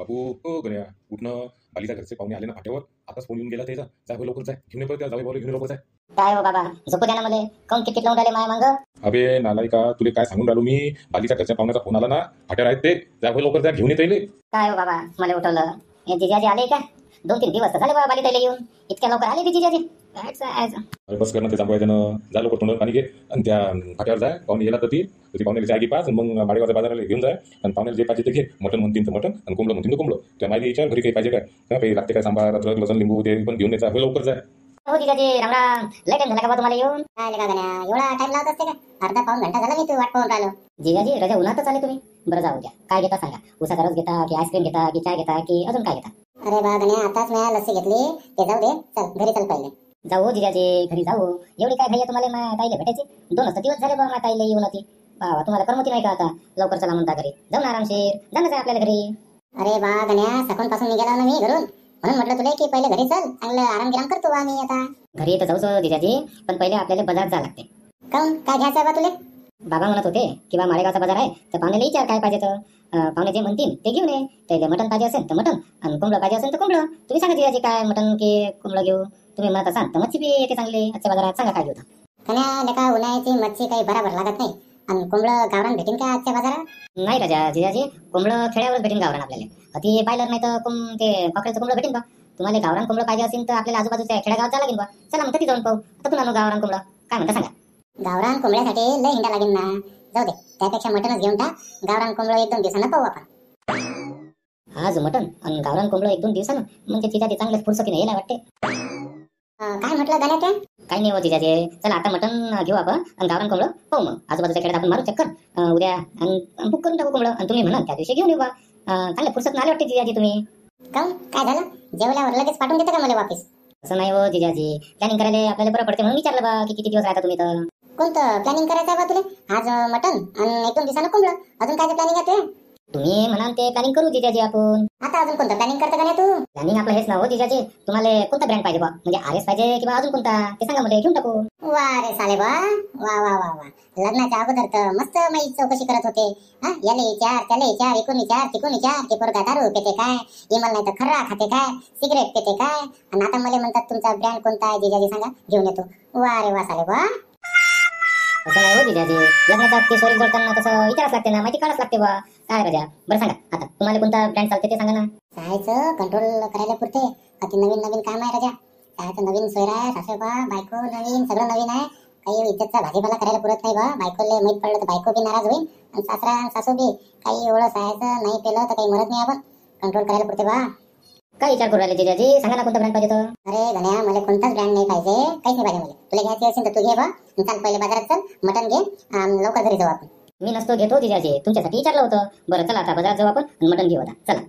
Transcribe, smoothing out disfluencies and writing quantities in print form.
बापू हो गड्या उठणं. बालीच्या घरचे पाहुणे आले ना फाट्यावर. आताच फोन येऊन गेला त्याचा. जाय लवकर जाय घेऊन ये परत त्याला. जाऊ घेऊन लवकर जाय. काय हो बाबा झोपू द्या ना मला. काऊन किती लावून राहिले माय मांग. अबे नालायका तुले काय सांगून राहिलो मी. बालीच्या घरच्या पाहुण्याचा फोन आला ना फाट्यावर आहेत ते. जाय लवकर जाय घेऊन येते. काय हो बाबा मला उठवलं. हे जिजाजी आले का? 2-3 दिवस तर झाले बाबा बाली ताईला येऊन. इतक्या लवकर आले ते जिजाजी. अरे बस करणं ते जांभवायचं ना. जा लवकर तोंडावर पाणी घे आणि त्या फाट्यावर जाय. पाहुणे गेला तर ती तुझी पाहुण्याला जागी पाच मग माडेगावच्या बाजाराला घेऊन जाय. आणि पाहुण्याला जे पाहिजे ते घे. मटण म्हणतील तर मटण आणि कोंबडं म्हणतील तर कोंबडं. त्या माहिती विचार घरी काही पाहिजे काय काही लागते काय सांबार अद्रक लसण लिंबू ते पण घेऊन यायचा. लवकर जाय. हो जिजाजी राम राम. लय टाइम झाला का बा तुम्हाला येऊन? काय लगा गण्या एवढा टाइम लावत असते का? अर्धा पाऊण घंटा झाला मी तू वाट पाहून राहिलो. जिजाजी रजा उन्हातच आले तुम्ही. बरं जाऊ द्या. काय घेता सांगा. उसाचा रस घेता की आईस्क्रीम घेता की चाय घेता की अजून काय घेता? अरे बा गण्या आताच मी लस्सी घेतली. ते जाऊ दे चल घरी चल पहिले. जाऊ हो जिजाजी घरी जाऊ. एवढी काय घाई तुम्हाला मा ताईला भेटायची? 2 दिवस झाले बा मा ताईला येऊन होती. बाबा तुम्हाला करमती नाही का आता? लवकर चला म्हणता घरी. जाऊ ना आरामशीर. जाणं आहे आपल्याला घरी. अरे बा गण्या सकाळ पासून निघाला ना मी घरून. म्हणून म्हटलं तुला की पहिले घरी चल. चांगलं आराम गिराम करतो आम्ही आता. घरी तर जाऊच जिजाजी पण पहिले आपल्याला बाजार जावं लागते. काऊन काय घ्यायचं आहे बा तुले? बाबा म्हणत होते की बा माळेगावचा बाजार आहे तर पाहुण्याला विचार काय पाहिजे तर. पाहुणे जे म्हणतील ते घेऊन ये. त्याला मटण पाहिजे असेल तर मटण आणि कोंबडं पाहिजे असेल तर कोंबडं. तुम्ही सांगा जिजाजी काय मटण की कोंबडं घेऊ. तुम्ही म्हणत असाल तर मच्छी बी येते चांगली आजच्या बाजारात. सांगा काय घेऊ. कन्या लेका उन्हाळ्याची मच्छी काही बराबर लागत नाही. आणि कोंबडं गावरान भेटेन का आजच्या बाजारात? नाही राजा जिजाजी कोंबडं खेड्यावरच भेटेन गावरान आपल्याला. ती पाहिलं नाही तर ते पकडायचं कोंबडं भेटेन बा. तुम्हाला गावरान कोंबडं पाहिजे असेल तर आपल्याला आजूबाजूच्या खेड्यागावात जावं लागेल बा. चला मग कधी जाऊन पाहू. आता पुन्हा गावरान कोंबडं काय म्हणता सांगा. गावरान कोंबड्यासाठी लय हिंडा लागेल ना. जाऊ दे त्यापेक्षा मटणच घेऊन टाक. गावरान कोंबडं 1-2 दिवसांना पाहू आपण. आज मटण आणि गावरान कोंबडं 1-2 दिवसानं म्हणजे तिच्या चांगल्याच फुरसतीने यायला वाटते. काय म्हटलं गाण्यात? काही नाही हो तिच्याचे. चला आता मटण घेऊ आपण आणि गावरान कोंबडं पाहू. मग आजूबाजूच्या खेड्यात आपण मारू चक्कर उद्या आणि बुक करून टाकू कोंबडं. आणि तुम्ही म्हणा त्या दिवशी घेऊन येऊ बा. चांगल्या फुरसत आले वाटते जिजाजी तुम्ही. काऊन काय झालं? जेवल्यावर लगेच पाठवून देता का मला वापस? असं नाही हो जिजाजी. प्लॅनिंग करायला आपल्याला बरं पडते म्हणून विचारलं बा की किती दिवस राहता तुम्ही तर. कोणतं प्लॅनिंग करायचं आहे बा तुला? आज मटण आणि 1-2 दिवसानं कोंबडं. अजून काय प्लॅनिंग आहे ते? तुम्ही म्हणाल ते प्लॅनिंग करू जिजाजी आपण. आता अजून कोणतं प्लॅनिंग करता का नाही तू? प्लॅनिंग आपलं हेच ना हो जिजाजी. तुम्हाला कोणता ब्रँड पाहिजे बा? म्हणजे RS पाहिजे किंवा अजून कोणता ते सांगा मला घेऊन टाकू. वा रे साले बा. वा वा वा वा. लग्नाच्या अगोदर तर मस्त माई चौकशी करत होते. याले विचार त्याला विचार इकून विचार तिकून विचार की पोरगा दारू पिते काय इमल नाही तर खर्रा खाते काय सिगरेट पिते काय. आणि आता मला म्हणतात तुमचा ब्रँड कोणता आहे जिजाजी सांगा घेऊन येतो. वा रे वा साले बा. असं नाही हो जिजाजी. लग्नाच्या ते सोरी जोडताना तसं विचाराच लागते ना. माहिती काढाच लागते बा. काय राजा बरं सांगा आता तुम्हाला कोणता ब्रँड चालते ते सांगा ना. कायचं कंट्रोल करायला पुरते. अति नवीन नवीन काम आहे राजा. कायचं नवीन सोयरा आहे सासूबा बायको नवीन सगळं नवीन आहे. काही इज्जतचा भाजीपाला करायला पुरत नाही बा. बायकोले माहीत पडलं तर बायको बी नाराज होईल आणि सासरा आणि सासू बी. काही एवढं सहायचं नाही पेलं तर काही मरत नाही आपण. कंट्रोल करायला पुरते बा. काय विचार करू राहिले जिजाजी? सांगा ना कोणता ब्रँड पाहिजे तर. अरे गण्या मला कोणताच ब्रँड नाही पाहिजे. काहीच नाही पाहिजे मला. तुला घ्यायची असेल तर तू घे बा. चाल पहिले बाजारात चल मटण घे. लवकर घरी जाऊ आपण. मी नसतो घेतो जिजाजी तुमच्यासाठी विचारलं होतं. बरं चला आता बाजारात जाऊ आपण मटण घेऊ आता चला.